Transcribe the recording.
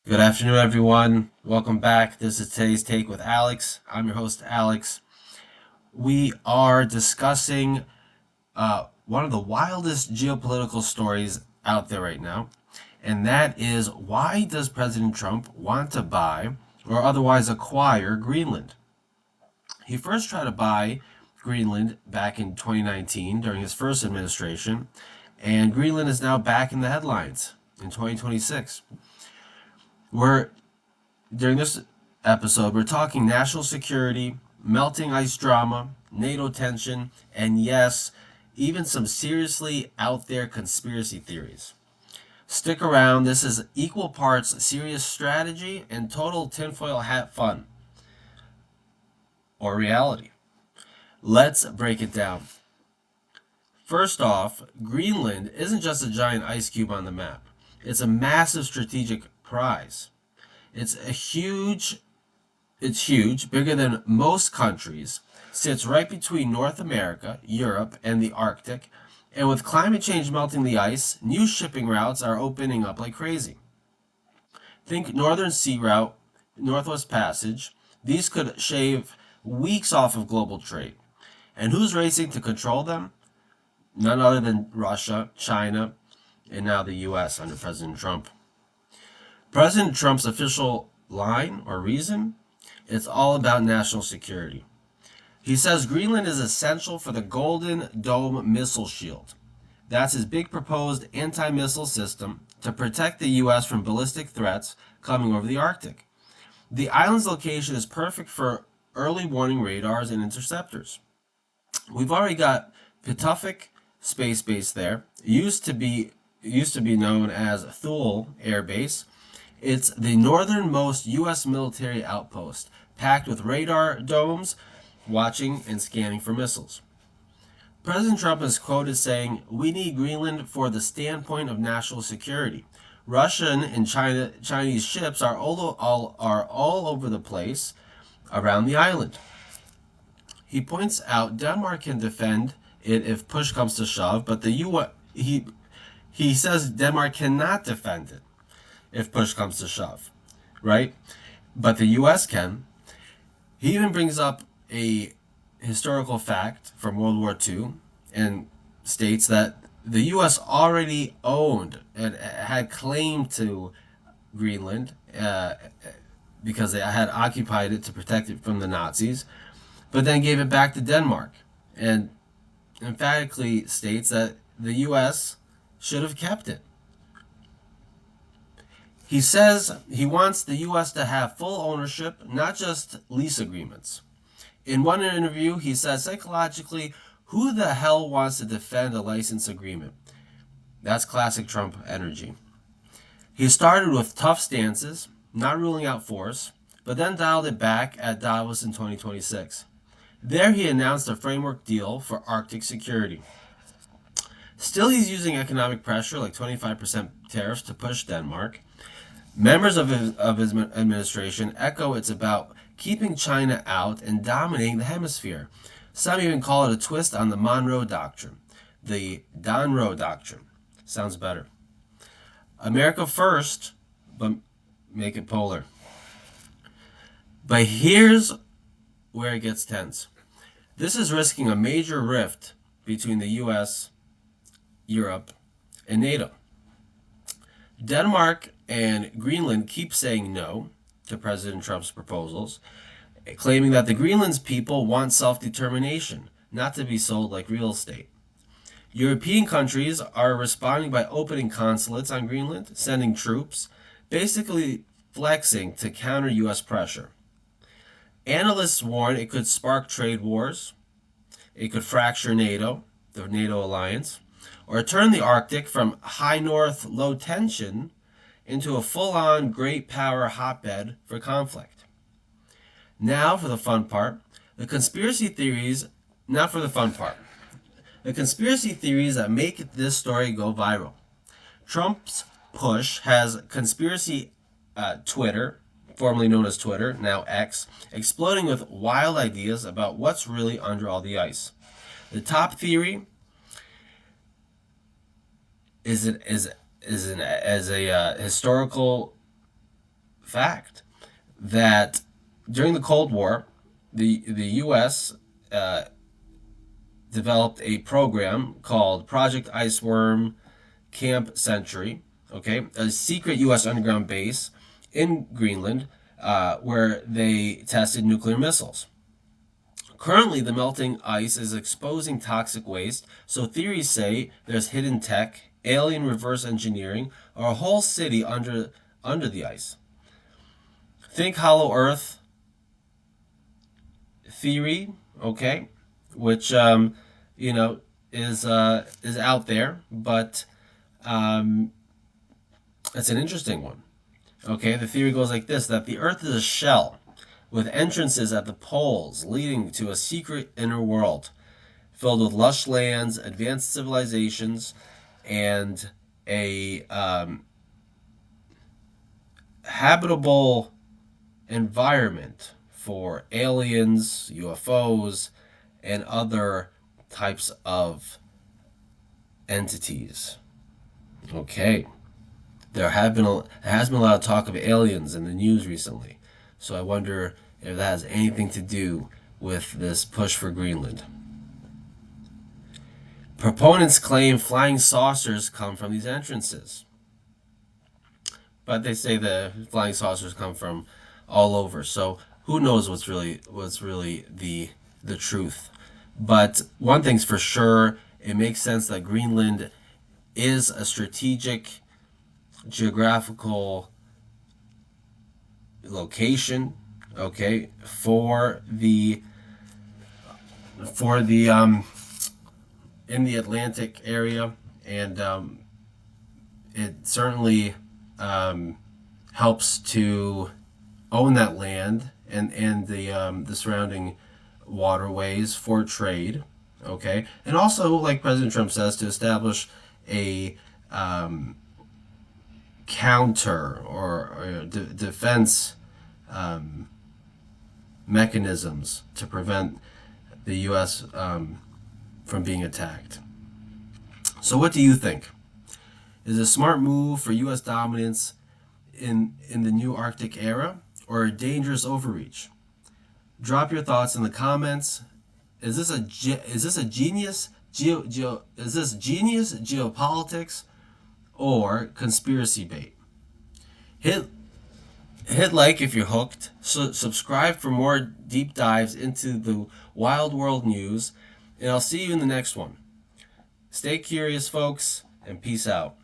Good afternoon, everyone. Welcome back. This is today's take with Alex. I'm your host, Alex. We are discussing one of the wildest geopolitical stories out there right now, and that is why does President Trump want to buy or otherwise acquire Greenland? He first tried to buy Greenland back in 2019 during his first administration, and Greenland is now back in the headlines in 2026. We're During this episode, we're talking national security, melting ice drama, NATO tension, and yes, even some seriously out there conspiracy theories. Stick around, this is equal parts serious strategy and total tinfoil hat fun, or reality. Let's break it down. First off, Greenland isn't just a giant ice cube on the map, it's a massive strategic prize. It's a huge It's huge, bigger than most countries, sits right between North America, Europe, and the Arctic, and with climate change melting the ice, new shipping routes are opening up like crazy. Think Northern Sea Route, Northwest Passage. These could shave weeks off of global trade. And who's racing to control them? None other than Russia, China, and now the US under President Trump. President Trump's official line or reason? It's all about national security. He says Greenland is essential for the Golden Dome missile shield. That's his big proposed anti missile system to protect the U.S. from ballistic threats coming over the Arctic. The island's location is perfect for early warning radars and interceptors. We've already got Pituffik Space Base there. It used to be known as Thule Air Base. It's the northernmost U.S. military outpost, packed with radar domes, watching and scanning for missiles. President Trump is quoted saying, "We need Greenland for the standpoint of national security. Russian and Chinese ships are all over the place around the island." He points out Denmark can defend it if push comes to shove, but the U. He says Denmark cannot defend it if push comes to shove, right? But the U.S. can. He even brings up a historical fact from World War II and states that the U.S. already owned and had claim to Greenland because they had occupied it to protect it from the Nazis, but then gave it back to Denmark and emphatically states that the U.S. should have kept it. He says he wants the U.S. to have full ownership, not just lease agreements. In one interview, he says psychologically, who the hell wants to defend a license agreement? That's classic Trump energy. He started with tough stances, not ruling out force, but then dialed it back at Davos in 2026. There he announced a framework deal for Arctic security. Still, he's using economic pressure like 25% tariffs to push Denmark. Members of his administration echo it's about keeping China out and dominating the hemisphere. Some even call it a twist on the Monroe Doctrine. The Monroe Doctrine. Sounds better. America first, but make it polar. But here's where it gets tense. This is risking a major rift between the US, Europe, and NATO. Denmark and Greenland keep saying no to President Trump's proposals, claiming that the Greenland's people want self-determination, not to be sold like real estate. European countries are responding by opening consulates on Greenland, sending troops, basically flexing to counter U.S. pressure. Analysts warn it could spark trade wars, it could fracture NATO, the NATO alliance, or turn the Arctic from high north, low tension into a full on great power hotbed for conflict. Now for the fun part. The conspiracy theories, not for the fun part. The conspiracy theories that make this story go viral. Trump's push has conspiracy Twitter, formerly known as Twitter, now X, exploding with wild ideas about what's really under all the ice. The top theory is as a historical fact that during the Cold War, the U.S. Developed a program called Project Iceworm Camp Century, okay, a secret U.S. underground base in Greenland where they tested nuclear missiles. Currently, the melting ice is exposing toxic waste, so theories say there's hidden tech, alien reverse engineering, or a whole city under the ice. Think Hollow Earth theory, okay, which you know is out there, but um, it's an interesting one. Okay, the theory goes like this: that the Earth is a shell with entrances at the poles leading to a secret inner world filled with lush lands, advanced civilizations, and a habitable environment for aliens, UFOs, and other types of entities. Okay. Has been a lot of talk of aliens in the news recently. So I wonder if that has anything to do with this push for Greenland. Proponents claim flying saucers come from these entrances. But they say the flying saucers come from all over. So who knows what's really the truth. But one thing's for sure, it makes sense that Greenland is a strategic geographical location, okay, for the in the Atlantic area, and it certainly helps to own that land and the surrounding waterways for trade, okay, and also, like President Trump says, to establish a counter or defense mechanisms to prevent the U.S. From being attacked. So, what do you think? Is it a smart move for U.S. dominance in the new Arctic era, or a dangerous overreach? Drop your thoughts in the comments. Is this genius geopolitics or conspiracy bait? Hit like if you're hooked. Subscribe for more deep dives into the wild world news, and I'll see you in the next one. Stay curious, folks, and peace out.